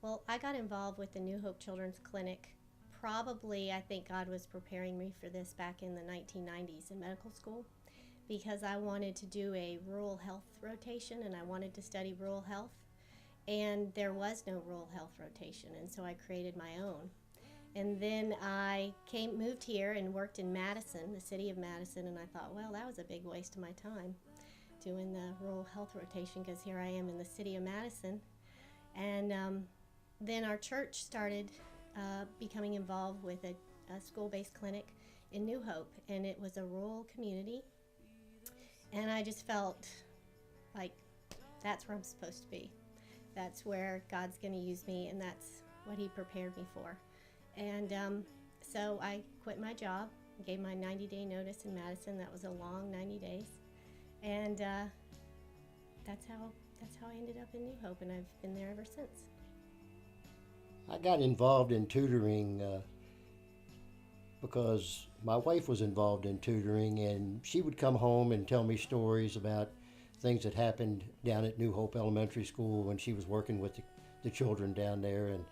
Well, I got involved with the New Hope Children's Clinic. Probably, I think God was preparing me for this back in the 1990s in medical school because I wanted to do a rural health rotation and I wanted to study rural health. And there was no rural health rotation, and so I created my own. And then I moved here and worked in Madison, the city of Madison, and I thought, well, that was a big waste of my time doing the rural health rotation because here I am in the city of Madison. And then our church started becoming involved with a school-based clinic in New Hope, and it was a rural community. And I just felt like that's where I'm supposed to be. That's where God's going to use me, and that's what He prepared me for. And so I quit my job, gave my 90-day notice in Madison. That was a long 90 days. And that's how I ended up in New Hope, and I've been there ever since. I got involved in tutoring because my wife was involved in tutoring, and she would come home and tell me stories about things that happened down at New Hope Elementary School when she was working with the children down there, and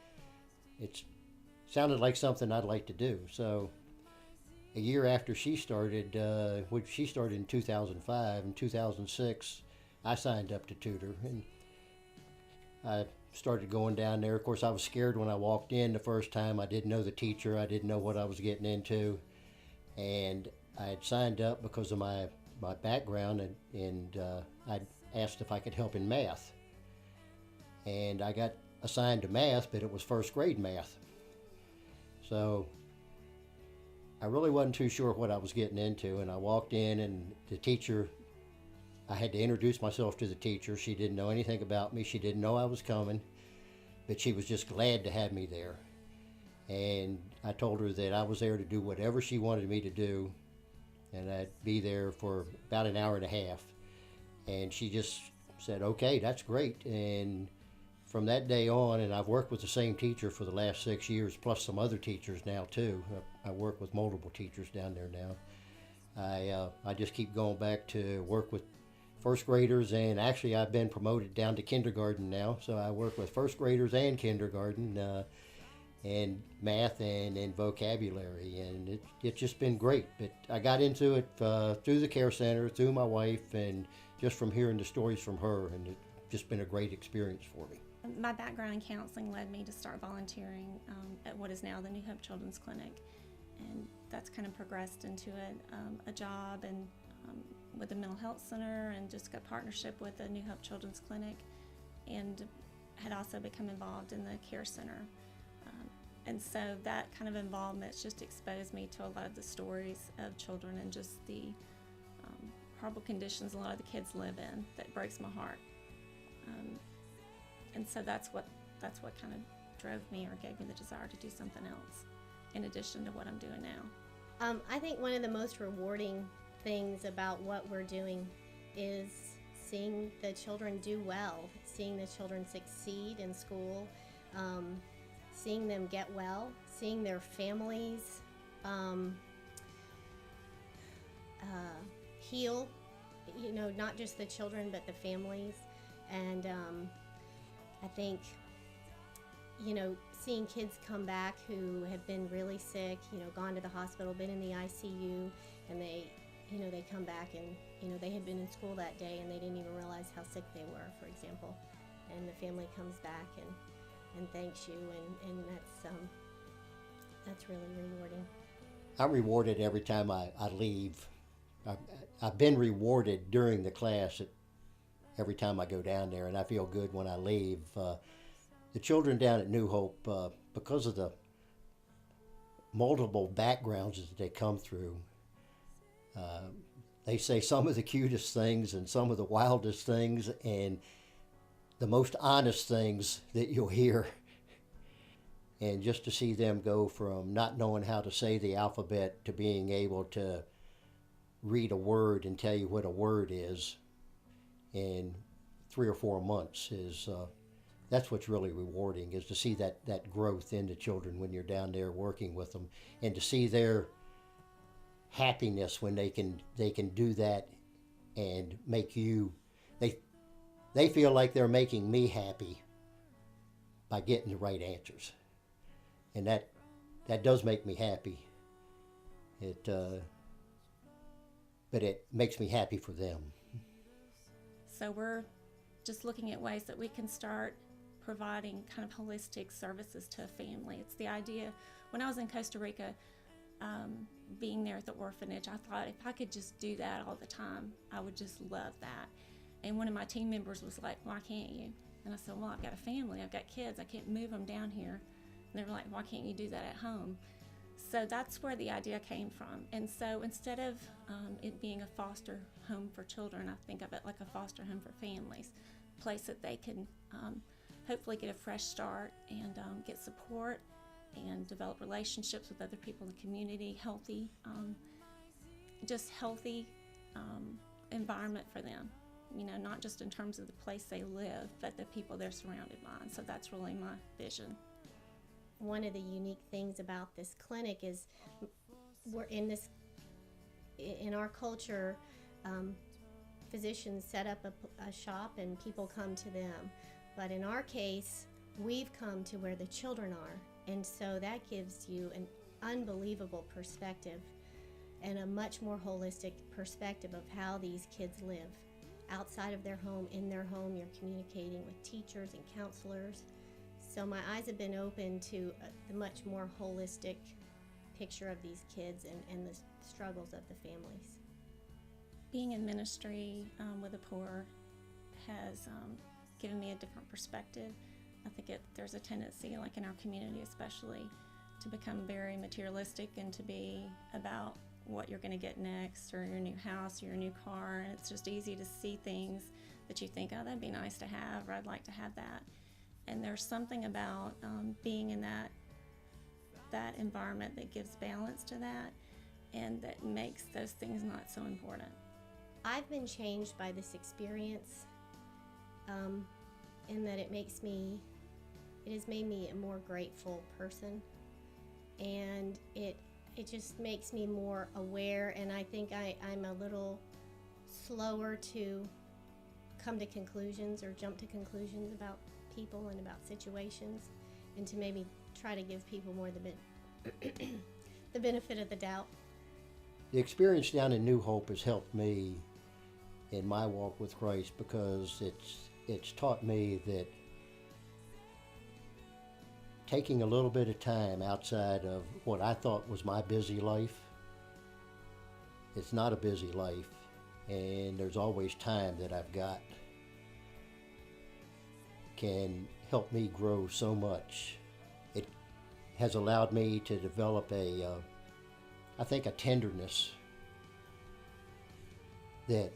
it sounded like something I'd like to do. So a year after she started, which she started in 2005, in 2006, I signed up to tutor, and I started going down there. Of course, I was scared when I walked in the first time. I didn't know the teacher. I didn't know what I was getting into. And I had signed up because of my background, and I asked if I could help in math. And I got assigned to math, but it was first grade math. So I really wasn't too sure what I was getting into. And I walked in, and the teacher, I had to introduce myself to the teacher. She didn't know anything about me. She didn't know I was coming, but she was just glad to have me there. And I told her that I was there to do whatever she wanted me to do, and I'd be there for about an hour and a half. And she just said, okay, that's great. And from that day on, and I've worked with the same teacher for the last 6 years, plus some other teachers now too. I work with multiple teachers down there now. I just keep going back to work with first graders, and actually I've been promoted down to kindergarten now, so I work with first graders and kindergarten, and math and vocabulary, and it's just been great. But I got into it through the care center, through my wife, and just from hearing the stories from her, and it's just been a great experience for me. My background in counseling led me to start volunteering at what is now the New Hope Children's Clinic, and that's kind of progressed into a job and with the mental health center, and just got partnership with the New Hope Children's Clinic, and had also become involved in the care center. And so that kind of involvement's just exposed me to a lot of the stories of children and just the horrible conditions a lot of the kids live in. That breaks my heart. And so that's what kind of drove me or gave me the desire to do something else in addition to what I'm doing now. I think one of the most rewarding things about what we're doing is seeing the children do well, seeing the children succeed in school, seeing them get well, seeing their families heal, not just the children but the families. And I think seeing kids come back who have been really sick, gone to the hospital, been in the ICU, and they come back and they had been in school that day and they didn't even realize how sick they were, for example, and the family comes back and thanks you, and that's really rewarding. I'm rewarded every time I leave. I've been rewarded during the class every time I go down there, and I feel good when I leave. The children down at New Hope, because of the multiple backgrounds that they come through, they say some of the cutest things and some of the wildest things and the most honest things that you'll hear. And just to see them go from not knowing how to say the alphabet to being able to read a word and tell you what a word is in 3 or 4 months that's what's really rewarding, is to see that growth in the children when you're down there working with them, and to see their happiness when they can do that and make you, they feel like they're making me happy by getting the right answers, and that does make me happy. But it makes me happy for them. So we're just looking at ways that we can start providing kind of holistic services to a family. It's the idea, when I was in Costa Rica, being there at the orphanage, I thought if I could just do that all the time, I would just love that. And one of my team members was like, why can't you? And I said, well, I've got a family, I've got kids, I can't move them down here. And they were like, why can't you do that at home? So that's where the idea came from. And so instead of it being a foster home for children, I think of it like a foster home for families, a place that they can hopefully get a fresh start and get support and develop relationships with other people in the community, healthy environment for them. You know, not just in terms of the place they live, but the people they're surrounded by. And so that's really my vision. One of the unique things about this clinic is we're in our culture, physicians set up a shop and people come to them. But in our case, we've come to where the children are. And so that gives you an unbelievable perspective and a much more holistic perspective of how these kids live. Outside of their home, in their home, you're communicating with teachers and counselors. So my eyes have been open to the much more holistic picture of these kids and the struggles of the families. Being in ministry with the poor has given me a different perspective. I think there's a tendency, like in our community especially, to become very materialistic and to be about what you're going to get next, or your new house, or your new car, and it's just easy to see things that you think, oh, that'd be nice to have, or I'd like to have that. And there's something about being in that environment that gives balance to that, and that makes those things not so important. I've been changed by this experience in that it has made me a more grateful person, and it just makes me more aware, and I think I'm a little slower to come to conclusions or jump to conclusions about people and about situations, and to maybe try to give people more the benefit of the doubt. The experience down in New Hope has helped me in my walk with Christ, because it's taught me that taking a little bit of time outside of what I thought was my busy life, it's not a busy life, and there's always time that I've got, can help me grow so much. It has allowed me to develop I think a tenderness that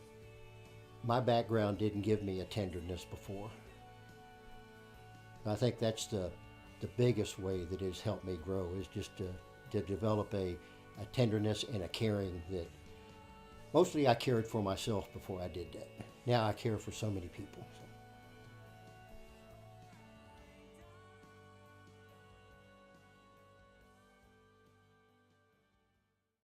my background didn't give me, a tenderness before. I think that's the biggest way that has helped me grow, is just to develop a tenderness and a caring that mostly I cared for myself before I did that. Now I care for so many people.